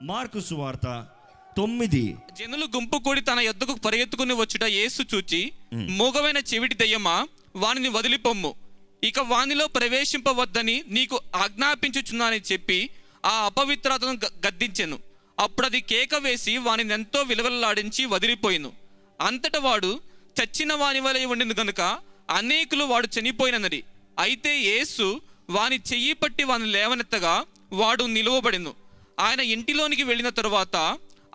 Mark సువార్త 9. జనులు గుంపు కూడి తన యొద్దకు పరిగెత్తుకుని వచ్చుట యేసు చూచి, మూగమైన చెవిటి దెయ్యమా, వానిని వదిలిపొమ్ము, ఇక వానిలో ప్రవేశింపవద్దని నీకు ఆజ్ఞాపించుచున్నానని చెప్పి ఆ అపవిత్రతను గద్దించెను. అప్పుడది కేక వేసి వానిని ఎంతో విలువలాడించి వదిలిపోయిను. అంతట వాడు చచ్చిన వాని వలె ఉండిన గనుక అనేకులు వాడు చనిపోయినది. అయితే యేసు వాని చెయ్యి పట్టి వాని లేవనెత్తగా వాడు నిలువబడెను. ఆయన ఇంటిలోనికి వెళ్ళిన తరువాత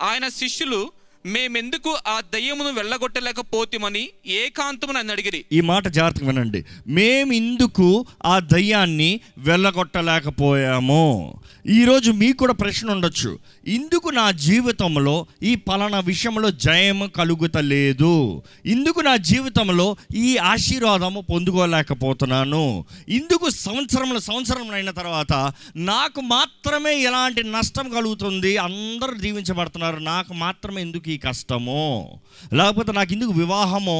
ఆయన శిష్యులు, మేమెందుకు ఆ దయ్యమును వెళ్ళగొట్టలేకపోతామని ఏకాంతమున అడిగిరి. ఈ మాట జాగ్రత్తగా వినండి. మేమెందుకు ఆ దయ్యాన్ని వెళ్ళగొట్టలేకపోయాము. ఈరోజు మీకు కూడా ప్రశ్న ఉండొచ్చు, ఇందుకు నా జీవితంలో ఈ పలానా విషయంలో జయం కలుగుతలేదు, ఇందుకు నా జీవితంలో ఈ ఆశీర్వాదము పొందుకోలేకపోతున్నాను, ఇందుకు సంవత్సరం అయిన తర్వాత నాకు మాత్రమే ఎలాంటి నష్టం కలుగుతుంది, అందరూ దీవించబడుతున్నారు, నాకు మాత్రమే ఎందుకు ఈ కష్టము, లేకపోతే నాకు ఇందుకు వివాహము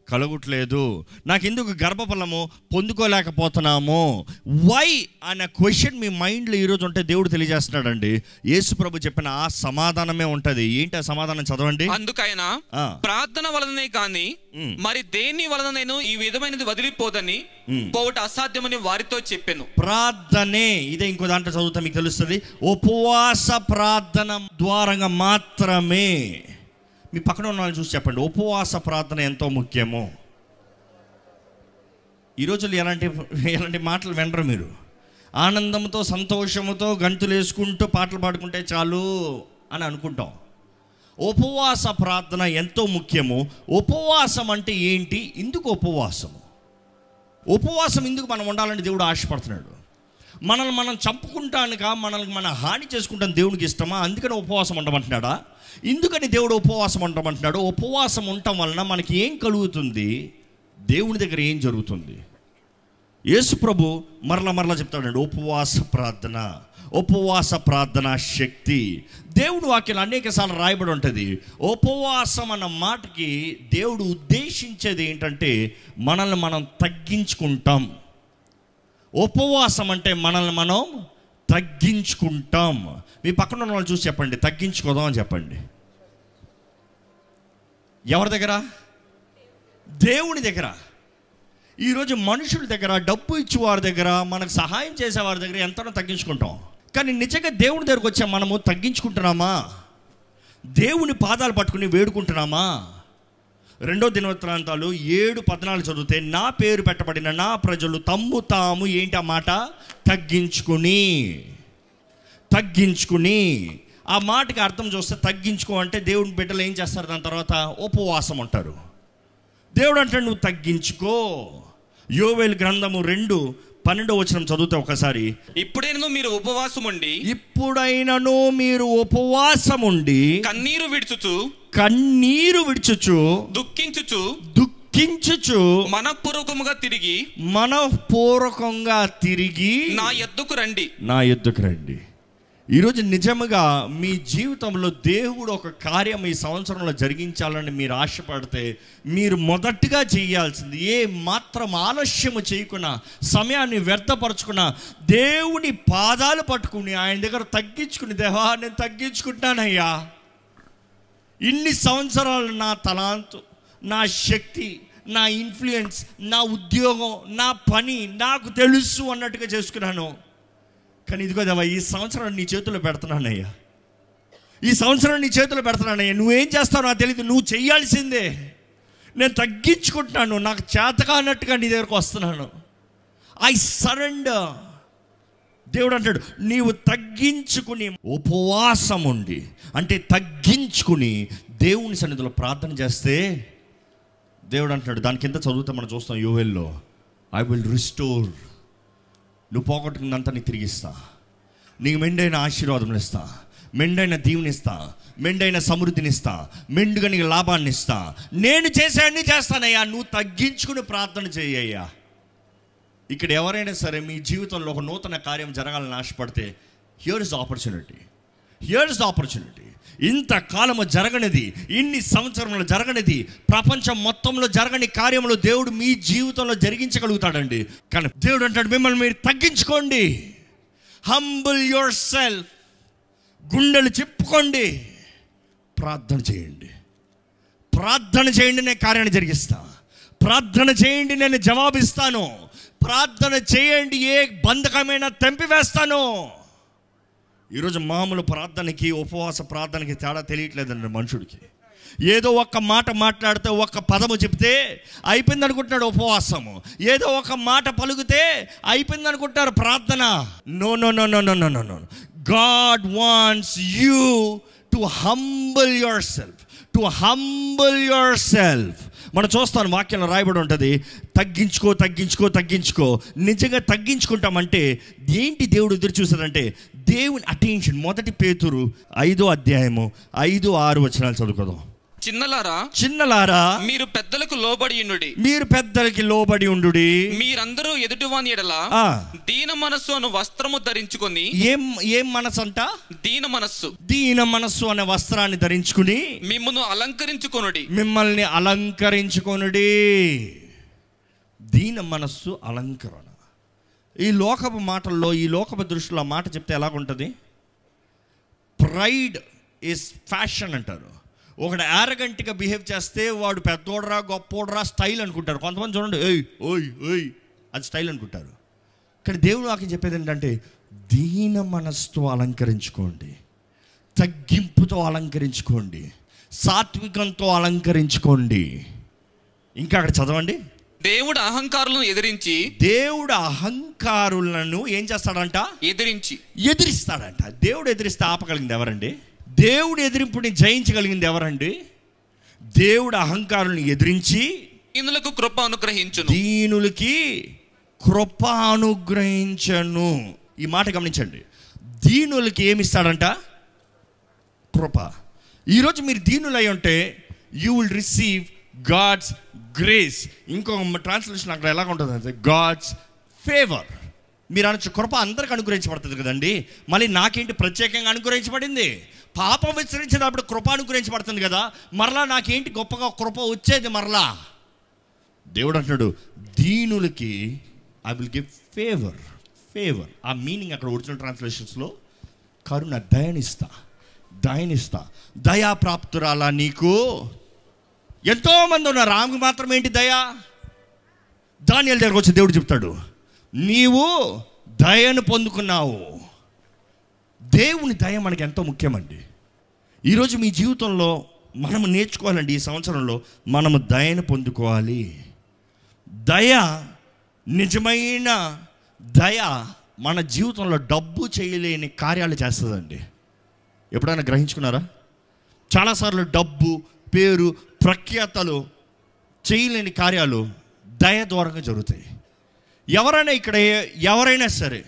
కలగట్లేదు, నాకు ఎందుకు గర్భఫలము పొందుకోలేకపోతున్నాము, వై అనే క్వశ్చన్ మీ మైండ్లో ఈరోజు ఉంటే దేవుడు తెలియజేస్తున్నాడండి. యేసు ప్రభు చెప్పిన ఆ సమాధానమే ఉంటుంది. ఏంటి ఆ సమాధానం? చదవండి. అందుకైనా ప్రార్థన వలననే కానీ మరి దేని వలననేను ఈ విధమైనది వదిలిపోదని పోవట అసాధ్యమని వారితో చెప్పాను. ప్రార్థనే, ఇదే ఇంకో దాంట్లో చదువుతా మీకు తెలుస్తుంది. ఉపవాస ప్రార్థన ద్వారంగా మాత్రమే. మీ పక్కన ఉన్న వాళ్ళని చూసి చెప్పండి, ఉపవాస ప్రార్థన ఎంతో ముఖ్యమో. ఈరోజు ఎలాంటి మాటలు వినరు మీరు. ఆనందంతో సంతోషంతో గంతులు వేసుకుంటూ పాటలు పాడుకుంటే చాలు అని అనుకుంటాం. ఉపవాస ప్రార్థన ఎంతో ముఖ్యము. ఉపవాసం అంటే ఏంటి? ఎందుకు ఉపవాసము? ఉపవాసం ఎందుకు మనం ఉండాలని దేవుడు ఆశపడుతున్నాడు? మనల్ని మనం చంపుకుంటానుక, మనల్ని మనం హాని చేసుకుంటాను దేవునికి ఇష్టమా? అందుకని ఉపవాసం ఉండమంటున్నాడా? ఎందుకని దేవుడు ఉపవాసం ఉండమంటున్నాడు? ఉపవాసం ఉండటం వలన మనకి ఏం కలుగుతుంది? దేవుని దగ్గర ఏం జరుగుతుంది? యేసు ప్రభు మరలా చెప్తాడు, ఉపవాస ప్రార్థన శక్తి. దేవుడు వాక్యాలు అనేక సార్లు రాయబడి ఉంటుంది. ఉపవాసం అన్న మాటకి దేవుడు ఉద్దేశించేది ఏంటంటే మనల్ని మనం తగ్గించుకుంటాం. ఉపవాసం అంటే మనల్ని మనం తగ్గించుకుంటాం. మీ పక్కన ఉన్న వాళ్ళు చూసి చెప్పండి, తగ్గించుకోదాం అని చెప్పండి. ఎవరి దగ్గర? దేవుని దగ్గర. ఈరోజు మనుషుల దగ్గర, డబ్బు ఇచ్చేవారి దగ్గర, మనకు సహాయం చేసేవారి దగ్గర ఎంతనో తగ్గించుకుంటాం. కానీ నిజంగా దేవుని దగ్గరకు వచ్చే మనము తగ్గించుకుంటున్నామా? దేవుని పాదాలు పట్టుకుని వేడుకుంటున్నామా? 2 దినవృత్తాంతాలు 7:14 చదివితే, నా పేరు పెట్టబడిన నా ప్రజలు తమ్ము తాము ఏంటి ఆ మాట? తగ్గించుకుని. ఆ మాటకి అర్థం చూస్తే తగ్గించుకో అంటే దేవుని బిడ్డలు ఏం చేస్తారు? దాని తర్వాత ఉపవాసం అంటారు. దేవుడు అంటే నువ్వు తగ్గించుకో. యోవేలు గ్రంథము 2:12 చదివితే ఒకసారి, ఇప్పుడైనను మీరు ఉపవాసం ఉండి కన్నీరు విడుచుచు దుఃఖించుచు మనఃపూర్వకంగా తిరిగి నా యొద్దకు రండి. ఈరోజు నిజముగా మీ జీవితంలో దేవుడు ఒక కార్యం ఈ సంవత్సరంలో జరిగించాలని మీరు ఆశపడితే, మీరు మొదటిగా చేయాల్సింది ఏ మాత్రం ఆలస్యము చేయకుండా, సమయాన్ని వ్యర్థపరచుకున్నా, దేవుని పాదాలు పట్టుకుని ఆయన దగ్గర తగ్గించుకుని, దేవా నేను తగ్గించుకుంటానయ్యా, ఇన్ని సంవత్సరాలు నా తలాంతు, నా శక్తి, నా ఇన్ఫ్లుయెన్స్, నా ఉద్యోగం, నా పని నాకు తెలుసు అన్నట్టుగా చేసుకున్నాను. కానీ ఇదిగో దేవా, ఈ సంవత్సరం నీ చేతుల్లో పెడుతున్నానయ్యా, నువ్వేం చేస్తావు నాకు తెలియదు, నువ్వు చేయాల్సిందే, నేను తగ్గించుకుంటున్నాను, నాకు చేతగా అన్నట్టుగా నీ దగ్గరకు వస్తున్నాను, ఐ సరెండర్. దేవుడు అంటాడు, నీవు తగ్గించుకుని ఉపవాసం ఉండి, అంటే తగ్గించుకుని దేవుని సన్నిధిలో ప్రార్థన చేస్తే దేవుడు అంటాడు, దాని కింద చదువుతా మనం చూస్తాం యోవేల్లో, ఐ విల్ రిస్టోర్. నువ్వు పోగొట్టుకున్నంత నీకు తిరిగిస్తా, నీకు మెండైన ఆశీర్వాదం ఇస్తా, మెండైన దీవెనిస్తా, మెండైన సమృద్ధినిస్తా, మెండుగా నీకు లాభాన్ని ఇస్తా, నేను చేసే అన్నీ చేస్తానయ్యా, నువ్వు తగ్గించుకుని ప్రార్థన చేయ్యా. ఇక్కడ ఎవరైనా సరే మీ జీవితంలో ఒక నూతన కార్యం జరగాలని ఆశపడితే, హియర్ ఇస్ ద ఆపర్చునిటీ. ఇంతకాలము జరగనిది, ఇన్ని సంవత్సరంలో జరగనిది, ప్రపంచం మొత్తంలో జరగని కార్యములు దేవుడు మీ జీవితంలో జరిగించగలుగుతాడండి. కానీ దేవుడు అంటాడు, మిమ్మల్ని మీరు తగ్గించుకోండి, హంబుల్ యువర్ సెల్ఫ్ గుండెలు చెప్పుకోండి, ప్రార్థన చేయండి. ప్రార్థన చేయండి, నేను కార్యాన్ని జరిగిస్తా. ప్రార్థన చేయండి, నేను జవాబిస్తాను. ప్రార్థన చేయండి, ఏ బంధకమైనా తెంపివేస్తాను. ఈరోజు మామూలు ప్రార్థనకి ఉపవాస ప్రార్థనకి తేడా తెలియట్లేదండి మనుషుడికి. ఏదో ఒక్క మాట మాట్లాడితే, ఒక్క పదము చెప్తే అయిపోయింది అనుకుంటున్నాడు ఉపవాసము. ఏదో ఒక మాట పలుకుతే అయిపోయింది అనుకుంటారు ప్రార్థన. No no no no no no no no. God wants you to humble yourself, to humble yourself. మనం చూస్తాను, వాక్యంలో రాయబడి ఉంటుంది, తగ్గించుకో తగ్గించుకో తగ్గించుకో. నిజంగా తగ్గించుకుంటామంటే ఏంటి దేవుడు ఎదురు చూశాడంటే దేవుని అటెన్షన్. 1 పేతురు 5వ అధ్యాయము 5-6 వచనాలు చదువుకోదాం. చిన్నలారా మీరు పెద్దలకు లోబడి ఉండుడి, మీరు పెద్దలకి లోబడి ఉండుడి. మీరందరూ ఎదుటివాని ఎడల దీన మనస్సు అను వస్త్రము ధరించుకొని. ఏం మనసు అంట? దీన మనస్సు. దీన మనస్సు అనే వస్త్రాన్ని ధరించుకుని మిమ్మల్ని అలంకరించుకొనుడి. దీన మనస్సు అలంకరణ. ఈ లోకపు మాటల్లో, ఈ లోకపు దృష్టిలో మాట చెప్తే ఎలాగుంటుంది? ప్రైడ్ ఈజ్ ఫ్యాషన్ అంటారు. ఒకడు యారగంట్గా బిహేవ్ చేస్తే వాడు పెద్దోడరా గొప్పోడరా స్టైల్ అనుకుంటారు. కొంతమంది చూడండి, ఓయ్ ఓయ్ ఓయ్ అది స్టైల్ అనుకుంటారు. కానీ దేవుడు నాకు చెప్పేది ఏంటంటే దీన మనస్సుతో అలంకరించుకోండి, తగ్గింపుతో అలంకరించుకోండి, సాత్వికంతో అలంకరించుకోండి. ఇంకా అక్కడ చదవండి. దేవుడు అహంకారులను ఏం చేస్తాడంట? ఎదిరిస్తాడంట. దేవుడు ఎదిరిస్తే ఆపగలిగింది ఎవరండి? దేవుడు ఎదిరింపుని జయించగలిగింది ఎవరండి? దేవుడు అహంకారులను ఎదిరించి దీనులకు కృప అనుగ్రహించును. దీనులకి కృప అనుగ్రహించను. ఈ మాట గమనించండి. దీనులకి ఏమిస్తాడంట? కృప. ఈరోజు మీరు దీనులై ఉంటే you will receive God's grace. ఇంకొక ట్రాన్స్లేషన్ అక్కడ ఎలాగ ఉంటుంది అంటే గాడ్స్ ఫేవర్. మీరు అనొచ్చు, కృప అందరికి అనుగ్రహించబడుతుంది కదండి, మళ్ళీ నాకేంటి ప్రత్యేకంగా అనుగ్రహించబడింది? పాపం విస్తరించినప్పుడు కృప అనుగ్రహించబడుతుంది కదా, మరలా నాకేంటి గొప్పగా కృప వచ్చేది? మరలా దేవుడు అంటున్నాడు, దీనులకి I will give favour. Favour ఆ మీనింగ్ అక్కడ ఒరిజినల్ ట్రాన్స్లేషన్స్లో కరుణ, దయనిస్తా. దయాప్రాప్తురాల నీకు ఎంతోమంది ఉన్నారు, ఆమెకు మాత్రం ఏంటి దయ? దానియేలు దగ్గరకు వచ్చి దేవుడు చెప్తాడు, నీవు దయను పొందుకున్నావు. దేవుని దయ మనకి ఎంతో ముఖ్యమండి. ఈరోజు మీ జీవితంలో మనము నేర్చుకోవాలండి. ఈ సంవత్సరంలో మనము దయను పొందుకోవాలి. దయ, నిజమైన దయ మన జీవితంలో డబ్బు చేయలేని కార్యాలు చేస్తుందండి. ఎప్పుడైనా గ్రహించుకున్నారా? చాలాసార్లు డబ్బు, పేరు, ప్రఖ్యాతలు చేయలేని కార్యాలు దయ ద్వారంగా జరుగుతాయి. ఎవరైనా సరే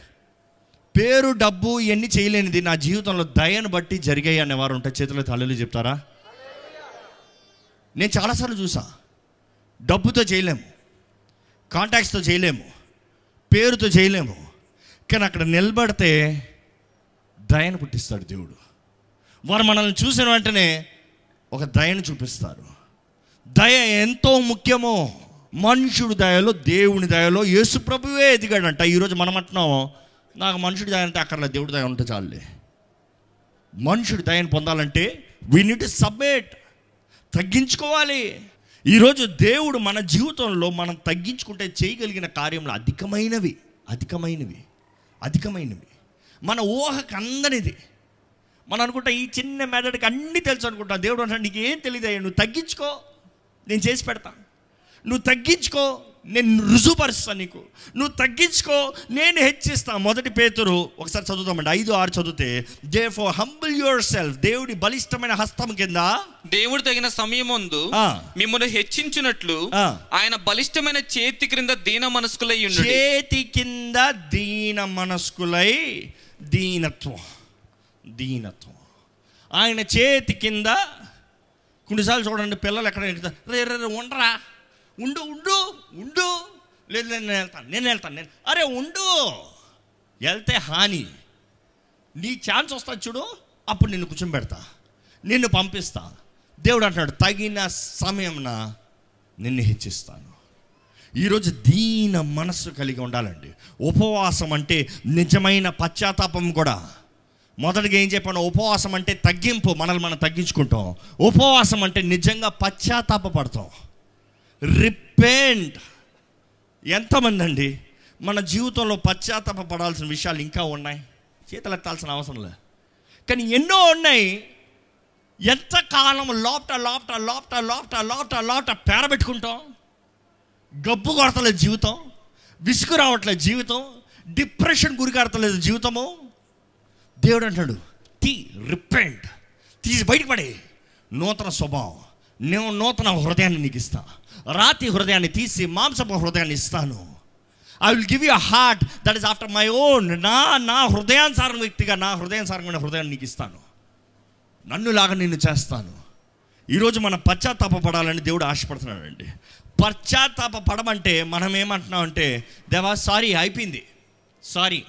పేరు, డబ్బు ఇవన్నీ చేయలేనిది నా జీవితంలో దయను బట్టి జరిగాయి అనేవారు ఉంటే చేతిలో హల్లెలూయా చెప్తారా? నేను చాలాసార్లు చూసా. డబ్బుతో చేయలేము, కాంటాక్ట్స్తో చేయలేము, పేరుతో చేయలేము, కానీ అక్కడ నిలబడితే దయను పుట్టిస్తాడు దేవుడు. వారు మనల్ని చూసిన వెంటనే ఒక దయను చూపిస్తారు. దయ ఎంతో ముఖ్యమో. మనుషుడి దయలో, దేవుని దయలో యేసు ప్రభువే ఎదిగాడంట. ఈరోజు మనం అంటున్నాము, నాకు మనుషుడి దయ అంటే అక్కర్లేదు, దేవుడి దయ ఉంటే చాలులే. మనుషుడి దయను పొందాలంటే వీ నీడ్ టు సబ్మిట్, తగ్గించుకోవాలి. ఈరోజు దేవుడు మన జీవితంలో మనం తగ్గించుకుంటే చేయగలిగిన కార్యములు అధికమైనవి, మన ఊహకు అందనిది. మనం అనుకుంటా ఈ చిన్న మెదడుకి అన్నీ తెలుసు అనుకుంటా. దేవుడు అంటాడు, నీకు ఏం తెలియదయ్యా, నువ్వు తగ్గించుకో, నేను చేసి పెడతా. నువ్వు తగ్గించుకో, నేను రుజువుపరుస్తాను నీకు. నువ్వు తగ్గించుకో, నేను హెచ్చిస్తా. 1 పేతురు ఒకసారి చదువుతామండి, 5-6 చదివితే, therefore humble yourself. దేవుడి బలిష్టమైన హస్తం కింద దేవుడు తగిన సమయమందు మిమ్మల్ని హెచ్చించినట్లు ఆయన బలిష్టమైన చేతి క్రింద దీన మనస్కులై ఉండు. చేతి కింద దీన మనస్కులై, దీనత్వం. ఆయన చేతి కింద. కొన్నిసార్లు చూడండి, పిల్లలు ఎక్కడ ఉండరా, ఉండు, లేదు నేను వెళ్తాను. అరే ఉండు, వెళ్తే హాని. నీ ఛాన్స్ వస్తుంది చూడు, అప్పుడు నిన్ను కూర్చోబెడతా, నిన్ను పంపిస్తా. దేవుడు అంటున్నాడు, తగిన సమయంన నిన్ను హెచ్చిస్తాను. ఈరోజు దీన మనస్సు కలిగి ఉండాలండి. ఉపవాసం అంటే నిజమైన పశ్చాత్తాపం కూడా. మొదటిగా ఏం చెప్పాను? ఉపవాసం అంటే తగ్గింపు, మనల్ని మనం తగ్గించుకుంటాం. ఉపవాసం అంటే నిజంగా పశ్చాత్తాపపడతాం. రిపెంట్. ఎంతమంది అండి మన జీవితంలో పశ్చాత్తాపపడాల్సిన విషయాలు ఇంకా ఉన్నాయి? చేతులు ఎత్తాల్సిన అవసరం లేదు, కానీ ఎన్నో ఉన్నాయి. ఎంతకాలం లోపట పేరబెట్టుకుంటాం. గబ్బు కొడతలేదు జీవితం, విసుగు రావట్లేదు జీవితం, డిప్రెషన్ గురి కడతలేదు జీవితము. దేవుడు అంటాడు, రిపెంట్, తీసి బయటకు పడే. నూతన స్వభావం, నేను నూతన హృదయాన్ని నీకు ఇస్తా. రాతి హృదయాన్ని తీసి మాంసపు హృదయాన్ని ఇస్తాను. I will give you a heart that is after my own. నా హృదయానుసారం వ్యక్తిగా, నా హృదయానుసారమైన హృదయాన్ని నీకు ఇస్తాను. నన్నులాగా నిన్ను చేస్తాను. ఈరోజు మనం పశ్చాత్తాపపడాలని దేవుడు ఆశపడుతున్నాడండి. పశ్చాత్తాపపడమంటే మనం ఏమంటున్నామంటే, దేవా సారీ, అయిపోయింది, సారీ.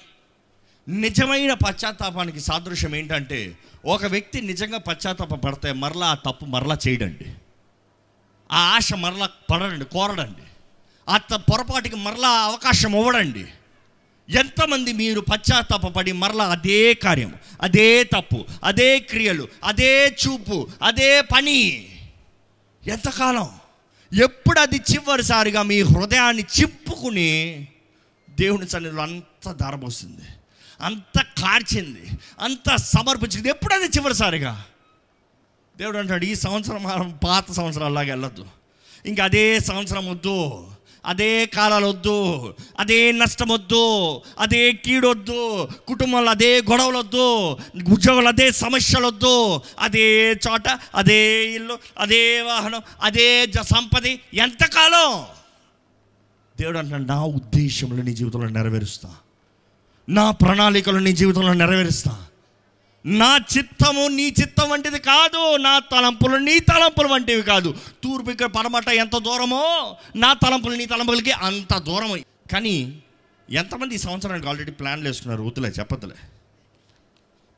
నిజమైన పశ్చాత్తాపానికి సాదృశ్యం ఏంటంటే, ఒక వ్యక్తి నిజంగా పశ్చాత్తాపపడితే మరలా ఆ తప్పు మరలా చేయడండి. ఆ ఆశ మరలా పడడండి, కోరడండి. ఆ పొరపాటుకి మరలా అవకాశం ఇవ్వడండి. ఎంతమంది మీరు పశ్చాత్తాపపడి మరలా అదే కార్యం, అదే తప్పు, అదే క్రియలు, అదే చూపు, అదే పని? ఎంతకాలం? ఎప్పుడు అది చివరిసారిగా మీ హృదయాన్ని చింపుకుని దేవుని సన్నిధిలో అంత ధారపోస్తుంది, అంత కార్చింది, అంత సమర్పించింది? ఎప్పుడు అది చివరిసారిగా? దేవుడు అంటాడు, ఈ సంవత్సరం పాత సంవత్సరాల్లాగా వెళ్ళొద్దు, ఇంకా అదే సంవత్సరం వద్దు, అదే కాలాలు వద్దు, అదే నష్టం వద్దు, అదే కీడొద్దు, కుటుంబంలో అదే గొడవలు వద్దు, ఉద్యోగాలు అదే సమస్యలు వద్దు, అదే చోట అదే ఇల్లు, అదే వాహనం, అదే సంపద. ఎంతకాలం? దేవుడు అంటున్నాడు, నా ఉద్దేశంలో నీ జీవితంలో నెరవేరుస్తా, నా ప్రణాళికలు నీ జీవితంలో నెరవేరుస్తా. నా చిత్తము నీ చిత్తం వంటిది కాదు, నా తలంపులు నీ తలంపులు వంటివి కాదు. తూర్పు ఇక్కడ పడమట ఎంత దూరమో, నా తలంపులు నీ తలంపులకి అంత దూరం. కానీ ఎంతమంది ఈ సంవత్సరానికి ఆల్రెడీ ప్లాన్లు వేసుకున్నారు? వద్దులే, చెప్పద్దులే.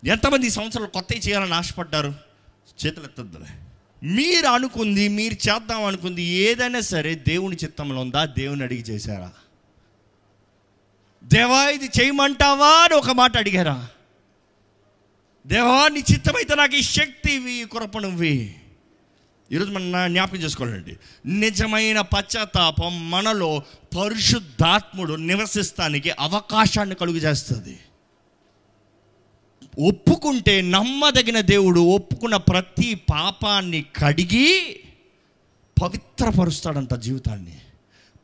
ఎంతమంది ఈ సంవత్సరాలు కొత్తవి చేయాలని ఆశపడ్డారు? చేతులు ఎత్తద్దులే. మీరు అనుకుంది, మీరు చేద్దాం అనుకుంది ఏదైనా సరే దేవుని చిత్తంలో ఉందా? దేవుని అడిగి చేశారా? దేవా ఇది చేయమంటావా అని ఒక మాట అడిగారా? దేవా నీ చిత్తమైతే నాకు ఈ శక్తి ఇవి, కృప నువ్వి. ఈరోజు మనం జ్ఞాపకం చేసుకోవాలండి, నిజమైన పశ్చాత్తాపం మనలో పరిశుద్ధాత్ముడు నివసిస్తానికి అవకాశాన్ని కలుగు చేస్తుంది. ఒప్పుకుంటే నమ్మదగిన దేవుడు ఒప్పుకున్న ప్రతి పాపాన్ని కడిగి పవిత్రపరుస్తాడంట జీవితాన్ని,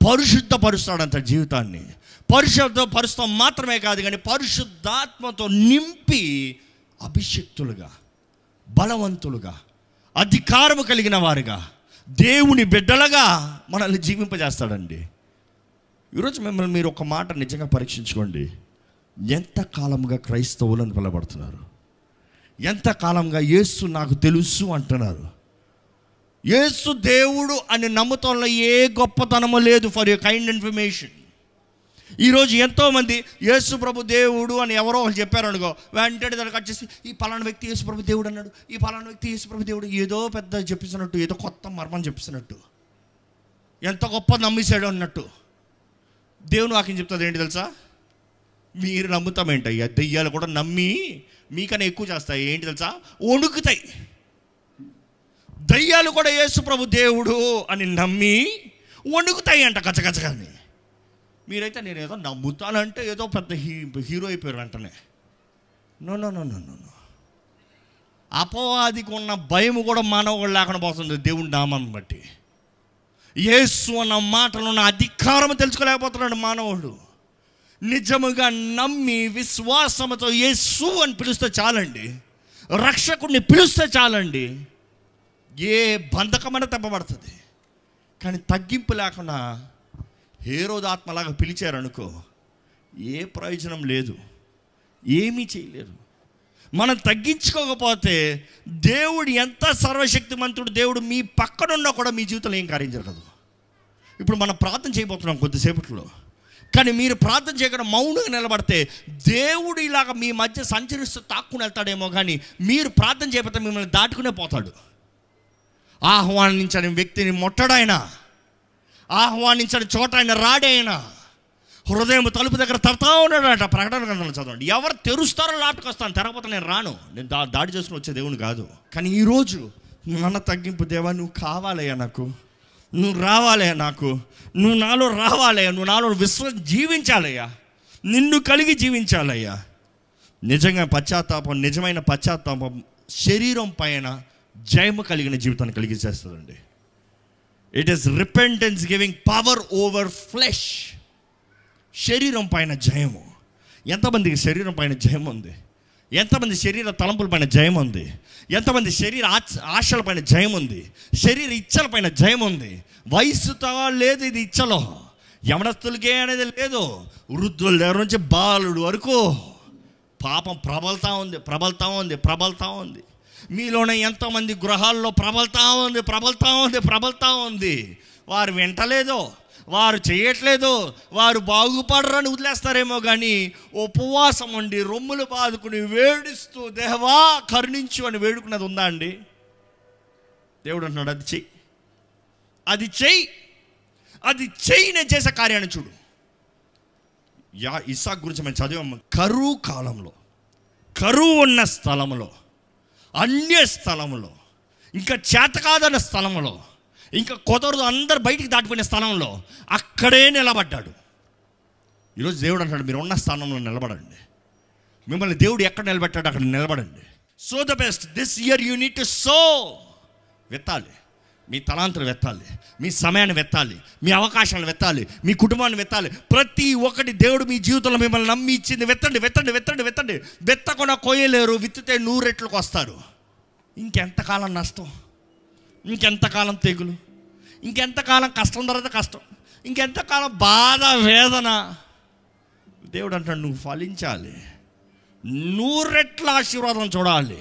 పరిశుద్ధపరుస్తాడంట జీవితాన్ని. పరిశుద్ధపరుస్తాం మాత్రమే కాదు, కానీ పరిశుద్ధాత్మతో నింపి అభిషిక్తులుగా, బలవంతులుగా, అధికారము కలిగిన వారుగా, దేవుని బిడ్డలుగా మనల్ని జీవింపజేస్తాడండి. ఈరోజు మిమ్మల్ని మీరు ఒక మాట నిజంగా పరీక్షించుకోండి. ఎంతకాలంగా క్రైస్తవులను పిలబడుతున్నారు? ఎంతకాలంగా యేసు నాకు తెలుసు అంటున్నారు? యేసు దేవుడు అని నమ్ముతంలో ఏ గొప్పతనము లేదు. ఫర్ యువర్ కైండ్ ఇన్ఫర్మేషన్, ఈరోజు ఎంతోమంది యేసు ప్రభు దేవుడు అని ఎవరో ఒకరు చెప్పారనుకో, వెంటనే దానికి వచ్చేసి ఈ పలానా వ్యక్తి యేసు ప్రభు దేవుడు అన్నాడు, ఈ పలానా వ్యక్తి యేసు ప్రభు దేవుడు, ఏదో పెద్ద చెప్పిస్తున్నట్టు, ఏదో కొత్త మర్మం చెప్పిస్తున్నట్టు, ఎంత గొప్ప నమ్మేశాడు అన్నట్టు. దేవుని వాక్యం చెప్తుంది ఏంటి తెలుసా? మీరు నమ్ముతామేంటయ్యా, దెయ్యాలు కూడా నమ్మి మీకన్నా ఎక్కువ చేస్తాయి. ఏంటి తెలుసా? వణుకుతాయి. దయ్యాలు కూడా యేసు ప్రభు దేవుడు అని నమ్మి వణుకుతాయి అంట గచ్చగచ్చగాని. మీరైతే నేను ఏదో నమ్ముతానంటే ఏదో పెద్ద హీరో అయిపోయారు అంటనే. No no no no no. అపవాదికి ఉన్న భయం కూడా మానవుడు లేకుండా పోతుంది దేవుని నామాన్ని బట్టి. యేసు అన్న మాటలో ఉన్న అధికారం తెలుసుకోలేకపోతున్నాడు మానవుడు. నిజముగా నమ్మి విశ్వాసంతో యేసు అని పిలిస్తే చాలండి, రక్షకుడిని పిలిస్తే చాలండి, ఏ బంధకమైన తెప్పబడుతుంది. కానీ తగ్గింపు లేకుండా హేరోదాత్మలాగా పిలిచారనుకో, ఏ ప్రయోజనం లేదు, ఏమీ చేయలేరు. మనం తగ్గించుకోకపోతే దేవుడు ఎంత సర్వశక్తిమంతుడు దేవుడు, మీ పక్కనున్నా కూడా మీ జీవితంలో ఏం కార్యం జరగదు. ఇప్పుడు మనం ప్రార్థన చేయబోతున్నాం కొద్దిసేపట్లో, కానీ మీరు ప్రార్థన చేయకుండా మౌనంగా నిలబడితే దేవుడు ఇలాగ మీ మధ్య సంచరిస్తూ తాక్కుని వెళ్తాడేమో, కానీ మీరు ప్రార్థన చేయకపోతే మిమ్మల్ని దాటుకునే పోతాడు. ఆహ్వానించని వ్యక్తిని ముట్టడైనా, ఆహ్వానించని చోట ఆయన రాడైనా, హృదయం తలుపు దగ్గర తడతా ఉన్నాడట. ప్రకటన గ్రంథంలో చదవండి. ఎవరు తెరుస్తారో లాటుకు వస్తాను, తెరకపోతే నేను రాను. నేను దాడి చేసుకుని వచ్చే దేవుని కాదు. కానీ ఈరోజు మన తగ్గింపు, దేవా నువ్వు కావాలయ్యా, నాకు నువ్వు రావాలయ్యా, నాకు నువ్వు నాలో రావాలయ్యా, నువ్వు నాలో జీవించాలయ్యా, నిన్ను కలిగి జీవించాలయ్యా. నిజంగా పశ్చాత్తాపం, నిజమైన పశ్చాత్తాపం శరీరం పైన జయము కలిగిన జీవితాన్ని కలిగి చేస్తుందండి. It is repentance giving power over flesh. శరీరం పైన జయము. ఎంతమందికి శరీరం పైన జయం ఉంది? ఎంతమంది శరీర తలంపుల పైన జయం ఉంది? ఎంతమంది శరీర ఆశల పైన జయం ఉంది? శరీర ఇచ్చల పైన జయం ఉంది? వయసుతో లేదు ఇది ఇచ్చలో, యవనస్తులకే అనేది లేదు, వృద్ధుల దగ్గర నుంచి బాలుడు వరకు పాపం ప్రబలుతూ ఉంది, ప్రబలుతూ ఉంది, ప్రబలుతూ ఉంది. మీలోనే ఎంతోమంది గృహాల్లో ప్రబలుతూ ఉంది, ప్రబలుతూ ఉంది, ప్రబలుతూ ఉంది. వారు వింటలేదో, వారు చేయట్లేదు, వారు బాగుపడరని వదిలేస్తారేమో, కానీ ఉపవాసం ఉండి రొమ్ములు బాదుకుని వేడిస్తూ దేవా కరుణించు అని వేడుకున్నది ఉందా అండి? దేవుడు అంటున్నాడు అది చెయ్యి, అది చెయ్యి, అది చెయ్యి, నేను చేసే కార్యాన్ని చూడు. ఇస్సాకు గురించి మేము చదివాము. కరువు కాలంలో, కరువు ఉన్న స్థలంలో, అన్య స్థలంలో, ఇంకా చేతకాదన్న స్థలంలో, ఇంకా కుదరదు అందరు బయటికి దాటిపోయిన స్థలంలో అక్కడే నిలబడ్డాడు. ఈరోజు దేవుడు అంటాడు మీరు ఉన్న స్థానంలో నిలబడండి. మిమ్మల్ని దేవుడు ఎక్కడ నిలబెట్టాడు అక్కడ నిలబడండి. So the best this year you need to sow. వెత్తాలి, మీ తలాంతులు వెత్తాలి, మీ సమయాన్ని వెత్తాలి, మీ అవకాశాలను వెత్తాలి, మీ కుటుంబాన్ని వెత్తాలి. ప్రతి ఒక్కటి దేవుడు మీ జీవితంలో మిమ్మల్ని నమ్మి ఇచ్చింది వెత్తండి, వెత్తండి, వెత్తండి, వెత్తండి. వెత్తకుండా కోయలేరు, విత్తితే 100 రెట్లకు వస్తారు. ఇంకెంతకాలం నష్టం, ఇంకెంతకాలం తెగులు, ఇంకెంతకాలం కష్టం తర్వాత కష్టం, ఇంకెంతకాలం బాధ వేదన. దేవుడు అంటాడు నువ్వు ఫలించాలి, 100 రెట్ల ఆశీర్వాదం చూడాలి.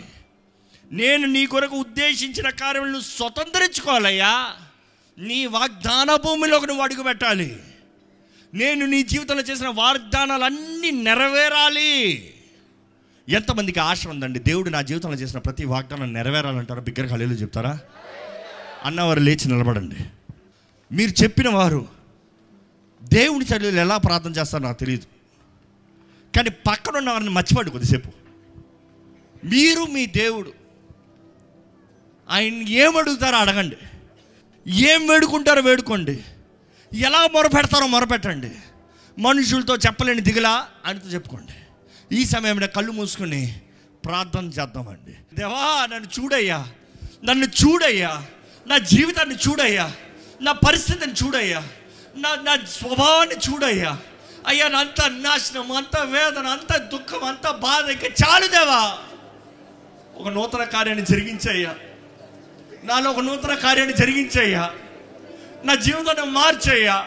నేను నీ కొరకు ఉద్దేశించిన కార్యములను నువ్వు స్వతంత్రించుకోవాలయ్యా. నీ వాగ్దాన భూమిలోకి నువ్వు అడుగు పెట్టాలి. నేను నీ జీవితంలో చేసిన వాగ్దానాలన్నీ నెరవేరాలి. ఎంతమందికి ఆశ ఉందండి దేవుడు నా జీవితంలో చేసిన ప్రతి వాగ్దానం నెరవేరాలంటారా? బిగ్గరగా హల్లెలూయా చెప్తారా? అన్నవారు లేచి నిలబడండి. మీరు చెప్పిన వారు దేవుని చర్యలు ఎలా ప్రార్థన చేస్తారో నాకు తెలియదు, కానీ పక్కన ఉన్న వారిని మర్చిపోండి కొద్దిసేపు. మీరు మీ దేవుడు, ఆయన ఏం అడుగుతారో అడగండి, ఏం వేడుకుంటారో వేడుకోండి, ఎలా మొరపెడతారో మొరపెట్టండి. మనుషులతో చెప్పలేని దిగులా ఆయనతో చెప్పుకోండి. ఈ సమయంలో కళ్ళు మూసుకొని ప్రార్థన చేద్దామండి. దేవా నన్ను చూడయ్యా, నన్ను చూడయ్యా, నా జీవితాన్ని చూడయ్యా, నా పరిస్థితిని చూడయ్యా, నా స్వభావాన్ని చూడయ్యా. అయ్యా అంత నాశనం, అంత వేదన, అంత దుఃఖం, అంత బాధ ఇంకా చాలు దేవా. ఒక నూతన కార్యాన్ని జరిగించయ్యా, నాలో ఒక నూతన కార్యాన్ని జరిగించయ్యా, నా జీవితాన్ని మార్చయ్యా,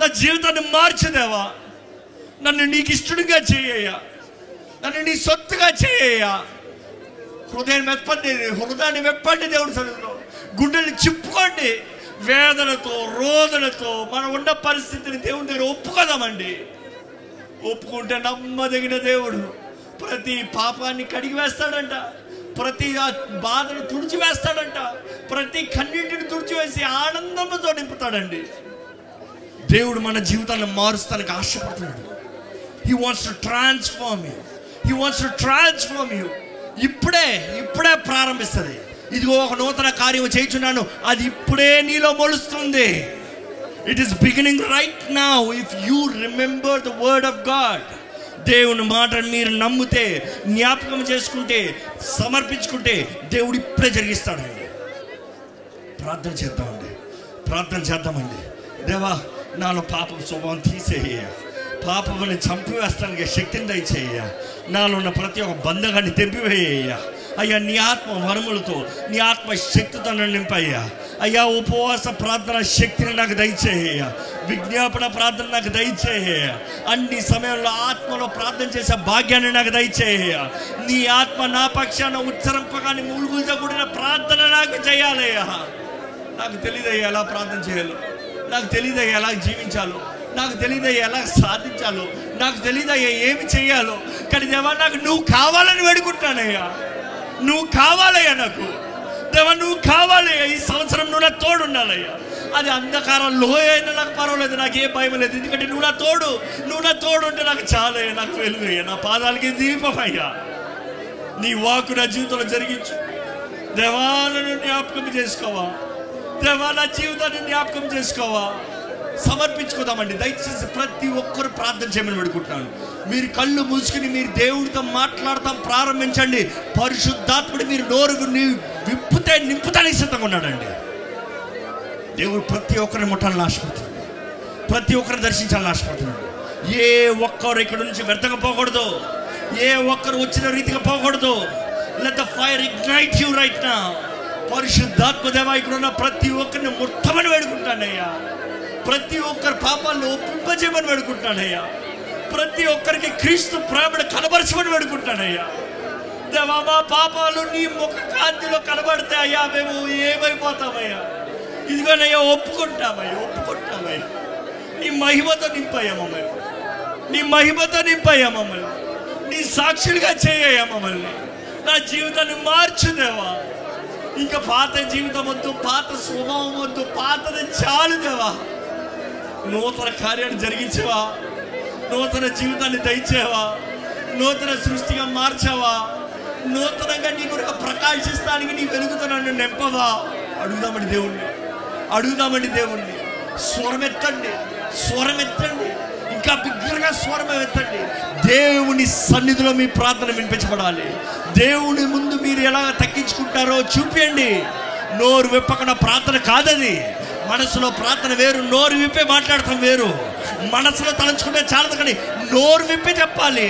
నా జీవితాన్ని మార్చదేవా. నన్ను నీకు ఇష్టడుగా చేయ్యా, నన్ను నీ సొత్తుగా చేయ్యా. హృదయాన్ని వెప్పండి దేవుడి సన్నిధిలో, గుండెల్ని చిప్పుకోండి. వేదనతో రోదనతో మనం ఉన్న పరిస్థితిని దేవుని దగ్గర ఒప్పుకోదామండి. ఒప్పుకుంటే నమ్మదగిన దేవుడు ప్రతి పాపాన్ని కడిగి వేస్తాడంట, ప్రతి బాధను తుడిచివేస్తాడంట, ప్రతి కన్నీటిని తుడిచివేసి ఆనందంతో నింపుతాడండి. దేవుడు మన జీవితాన్ని మారుస్తానికి ఆశపడుతున్నాడు. He wants to transform you. He wants to transform you. ఇప్పుడే ప్రారంభిస్తుంది. ఇదిగో ఒక నూతన కార్యం చేయుచున్నాను, అది ఇప్పుడే నీలో మొలుస్తుంది. It is beginning right now if you remember the word of God. దేవుని మాటను మీరు నమ్మితే, జ్ఞాపకం చేసుకుంటే, సమర్పించుకుంటే దేవుడు ఇప్పుడే జరిగిస్తాడండి. ప్రార్థన చేద్దామండి. దేవా నాలో పాపం స్వభావం తీసేయ, పాపముని చంపివేస్తానికి శక్తిని దయచేయ, నాలో ఉన్న ప్రతి ఒక్క బంధకాన్ని తెంపివేయ. అయ్యా నీ ఆత్మ వరములతో, నీ ఆత్మ శక్తితో నన్ను నింపయ్యా. అయ్యా ఉపవాస ప్రార్థన శక్తిని నాకు దయచేయ, విజ్ఞాపన ప్రార్థన నాకు దయచేయ, అన్ని సమయంలో ఆత్మలో ప్రార్థన చేసే భాగ్యాన్ని నాకు దయచేయ. నీ ఆత్మ నా పక్షాన ఉచ్చరింపగానే మూలుగులతో కూడిన ప్రార్థన నాకు చేయాలయ్యా. నాకు తెలియదయ్యా ఎలా ప్రార్థన చేయాలో, నాకు తెలియదయ్యా ఎలా జీవించాలో, నాకు తెలియదయ్యా ఎలా సాధించాలో, నాకు తెలియదయ్యా ఏమి చేయాలో. కానీ దేవా నాకు నువ్వు కావాలని వేడుకుంటానయ్యా, నువ్వు కావాలయ్యా, నాకు దేవా నువ్వు కావాలయ్యా. ఈ సంవత్సరం నువ్వు నా తోడు ఉండాలయ్యా. అది అంధకారం లోయ అయినా నాకు పర్వాలేదు, నాకేం భయం లేదు. ఎందుకంటే నువ్వు నా తోడు ఉంటే నాకు చాలయ్యా, నాకు వెలుగయ్యా, నా పాదాలకి దీపమయ్యా. నీ వాక్కు నా జీవితంలో జరిగించు దేవా. నన్ను జ్ఞాపకం చేసుకోవా దేవా, నా జీవితాన్ని జ్ఞాపకం చేసుకోవా. సమర్పించుకోదామండి. దయచేసి ప్రతి ఒక్కరు ప్రార్థన చేయమని పెడుకుంటున్నాను. మీరు కళ్ళు మూసుకుని మీరు దేవుడితో మాట్లాడతాం ప్రారంభించండి. పరిశుద్ధాత్ముడు మీరు నోరు విప్పితే నింపుతానికి సిద్ధంగా ఉన్నాడండి. దేవుడు ప్రతి ఒక్కరిని ముట్టాలని ఆశపడుతున్నాడు, ప్రతి ఒక్కరిని దర్శించాలని ఆశపడుతున్నాడు. ఏ ఒక్కరు ఇక్కడ నుంచి వ్యర్థంగా పోకూడదు, ఏ ఒక్కరు వచ్చిన రీతిగా పోకూడదు. Let the fire ignite you right now. పరిశుద్ధాత్మ దేవా, ఇక్కడ ఉన్న ప్రతి ఒక్కరిని ముట్టమని వేడుకుంటానయ్యా. ప్రతి ఒక్కరి పాపాలను ఒప్పింపజేయమని వేడుకుంటానయ్యా. ప్రతి ఒక్కరికి క్రీస్తు ప్రేమను కనబరచమని వేడుకుంటానయ్యా. దేవా, మా పాపాలు నీ ముఖ కాంతిలో కనబడితే అయ్యా మేము ఏమైపోతామయ్యా. ఇదిగోనయ్యా ఒప్పుకుంటామయ్యా. నీ మహిమతో నింపయ్యా మమ్మల్ని, నీ మహిమతో నింపయ్యా మమ్మల్ని, నీ సాక్షులుగా చేయయ్యా మమ్మల్ని. నా జీవితాన్ని మార్చు దేవా. ఇంకా పాత జీవితం వద్దు, పాత స్వభావం వద్దు, పాతది చాలు దేవా. నూతన కార్యాన్ని జరిగించేవా, నూతన జీవితాన్ని దయచేవా, నూతన సృష్టిగా మార్చావా, నూతనంగా నీ కొరకు ప్రకాశిస్తానికి నీ వెలుగుతో నన్ను నింపవా. అడుగుదామండి దేవుణ్ణి. స్వరం ఎత్తండి, ఇంకా బిగ్గరగా స్వరం ఎత్తండి. దేవుని సన్నిధిలో మీ ప్రార్థన వినిపించబడాలి. దేవుని ముందు మీరు ఎలా తగ్గించుకుంటారో చూపించండి. నోరు విప్పకుండా ప్రార్థన కాదది. మనసులో ప్రార్థన వేరు, నోరు విప్పే మాట్లాడటం వేరు. మనసులో తలంచుకుంటే చాలదు, కానీ నోరు విప్పే చెప్పాలి.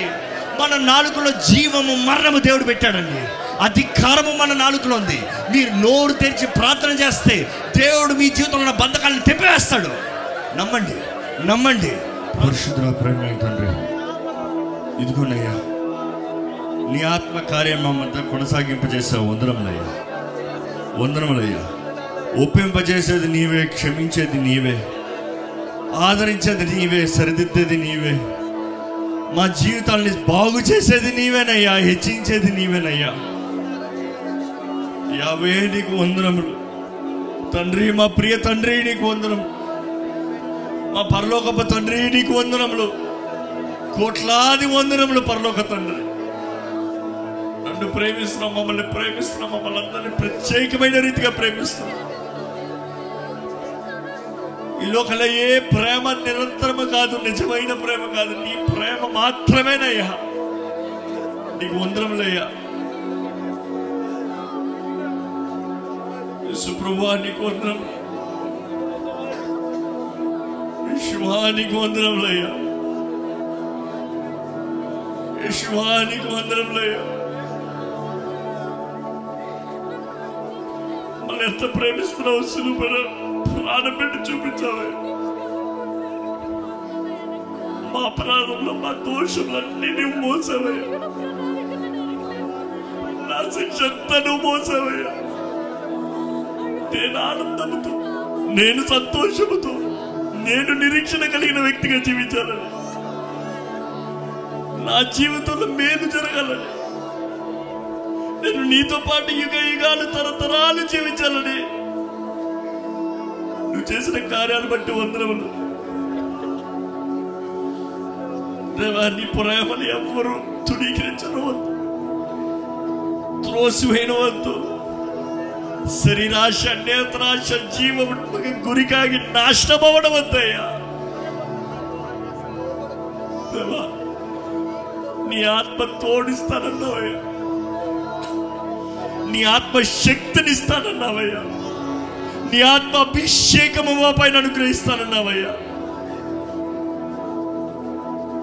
మన నాలుకలో జీవము మరణము దేవుడు పెట్టాడండి. అధికారము మన నాలుకలో ఉంది. మీరు నోరు తెరిచి ప్రార్థన చేస్తే దేవుడు మీ జీవితంలో ఉన్న బంధకాలను తెప్పివేస్తాడు. నమ్మండి. పరిశుద్ధ ప్రేమ తండ్రి, ఇదిగోనయ్యా నీ ఆత్మ కార్యం మమ్మంతా కొనసాగింపజేసావు. వందనములయ్యా. ఒప్పింపజేసేది నీవే, క్షమించేది నీవే, ఆదరించేది నీవే, సరిదిద్దేది నీవే, మా జీవితాన్ని బాగు చేసేది నీవేనయ్యా, హెచ్చించేది నీవేనయ్యా. యావే నీకు వందనములు తండ్రి. మా ప్రియ తండ్రి నీకు వందనములు. మా పరలోకపు తండ్రి నీకు వందనములు. కోట్లాది వందనములు పరలోక తండ్రి. నన్ను ప్రేమిస్తున్నాం, మమ్మల్ని ప్రేమిస్తున్నాం, మమ్మల్ని అందరినీ ప్రత్యేకమైన రీతిగా ప్రేమిస్తున్నాం. ఈ లోకంలో ఏ ప్రేమ నిరంతరము కాదు, నిజమైన ప్రేమ కాదు, నీ ప్రేమ మాత్రమేనయ్యా. నీకు వందనములయ్యా. యేసుప్రభువా నీకు వందనములు. యేసువా నీకు వందనములయ్యా. యేసువా నీకు వందనములయ్యా. మళ్ళీ ఎంత ప్రేమిస్తున్నావు, సులువున ప్రాణం పెట్టి చూపించావే. మా అపరాధంలో, మా దోషములన్నీ నువ్వు మోసావయ్యా. నా శిక్ష అంతా నువ్వు మోసావయ్యా. నేను ఆనందముతో, నేను సంతోషముతో, నేను నిరీక్షణ కలిగిన వ్యక్తిగా జీవించాలని, నా జీవితంలో మేలు జరగాలని, నేను నీతో పాటు యుగాలు తరతరాలు జీవించాలని నువ్వు చేసిన కార్యాలు బట్టి వందనములు దేవా. నీ ప్రేమని ఎవ్వరూ తుణీకరించవద్దు, త్రోసివేయవద్దు. శరీరాశ, నేత్రాశ, జీవముకి గురికాగి నాశనం అవ్వడవద్దయ్యా. దేవా, నీ ఆత్మ తోడిస్తానన్నావయ్యా, నీ ఆత్మ శక్తినిస్తానన్నావయ్యా, నీ ఆత్మ అభిషేకము మా పైన అనుగ్రహిస్తానన్నావయ్యా.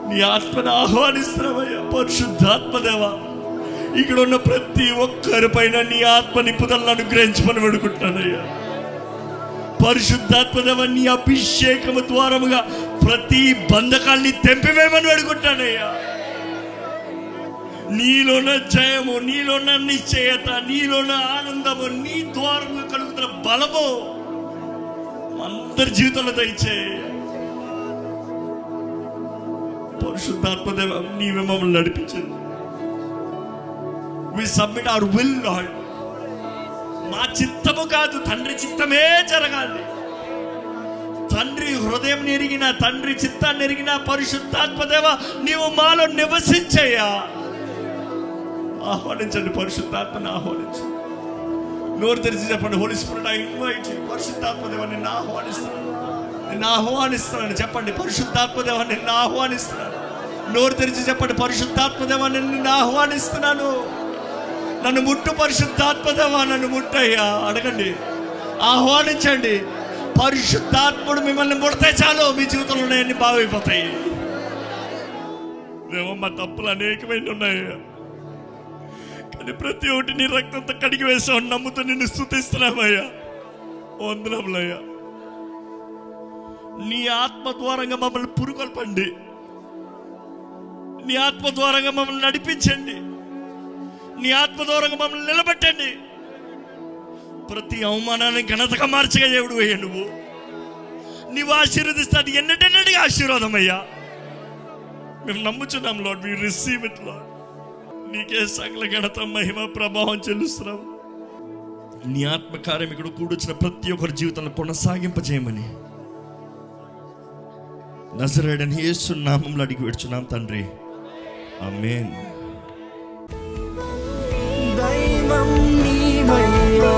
నీ ఆత్మను ఆహ్వానిస్తున్నావయ్యా. పరిశుద్ధాత్మ దేవా, ఇక్కడ ఉన్న ప్రతి ఒక్కరి పైన నీ ఆత్మ నిపుణులను అనుగ్రహించమని వేడుకుంటానయ్యా. పరిశుద్ధాత్మ దేవా, నీ అభిషేకము ద్వారముగా ప్రతి బంధకాల్ని తెంపివేయమని వేడుకుంటానయ్యా. నీలోన జయము, నీలోన నిశ్చయత, నీలోన ఆనందము, నీ ద్వారము కలుగుతున్న బలము అందరి జీవితంలో దయచేయ. పరిశుద్ధాత్మ దేవా, నీవే మమ్మల్ని నడిపించండి. We submit our will, Lord. మా చిత్తము కాదు తండ్రి, చిత్తమే జరగాలి. తండ్రి హృదయం ఎరిగిన, తండ్రి చిత్తాన్ని ఎరిగిన పరిశుద్ధాత్మదేవ నీవు మాలో నివసించయ్యా. ఆహ్వానించండి, పరిశుద్ధాత్మని ఆహ్వానించండి. నోరు తెరిచి చెప్పండి, Holy Spirit I invite you. పరిశుద్ధాత్మదేవ నిన్ను ఆహ్వానిస్తున్నాను, నిన్ను ఆహ్వానిస్తున్నాను. చెప్పండి, పరిశుద్ధాత్మదేవ నిన్ను ఆహ్వానిస్తున్నాను. నోరు తెరిచి చెప్పండి, పరిశుద్ధాత్మదేవ నిన్ను ఆహ్వానిస్తున్నాను. నన్ను ముట్టు పరిశుద్ధాత్మదేవ, నన్ను ముట్టయ్యా. అడగండి, ఆహ్వానించండి. పరిశుద్ధాత్ముడు మిమ్మల్ని ముడితే చాలు, మీ జీవితంలో ఉన్నాయన్నీ బాగైపోతాయి. దేవా, మా తప్పులు అనేకమైన ఉన్నాయ్యా, కానీ ప్రతి ఒక్కటి నీ రక్తంతో కడిగి వేసావు. నమ్ముతూ నిన్ను స్తుతిస్తున్నామయ్యా. వందనములయ్యా. నీ ఆత్మ ద్వారంగా మమ్మల్ని పురుకొల్పండి, నీ ఆత్మ ద్వారంగా మమ్మల్ని నడిపించండి, నీ ఆత్మ ద్వారంగా మమ్మల్ని నిలబెట్టండి. ప్రతి అవమానాన్ని ఘనతగా మార్చగా దేవుడు అయ్యా. నువ్వు ఆశీర్వదిస్తే అది ఎన్నటెన్నటిగా ఆశీర్వాదం అయ్యా. మేము నమ్ముచున్నాం Lord, we receive it Lord. నీకే సకల ఘనత మహిమ ప్రభావం చెల్లిస్తున్నాం. నీ ఆత్మకార్యం ఇక్కడ కూడొచ్చిన ప్రతి ఒక్కరి జీవితంలో కొనసాగింపజేయమని నజరేయుడైన యేసు నామములో అడిగి వేడుచున్నాం తండ్రి, ఆమేన్. దైవం నీవయ్యా.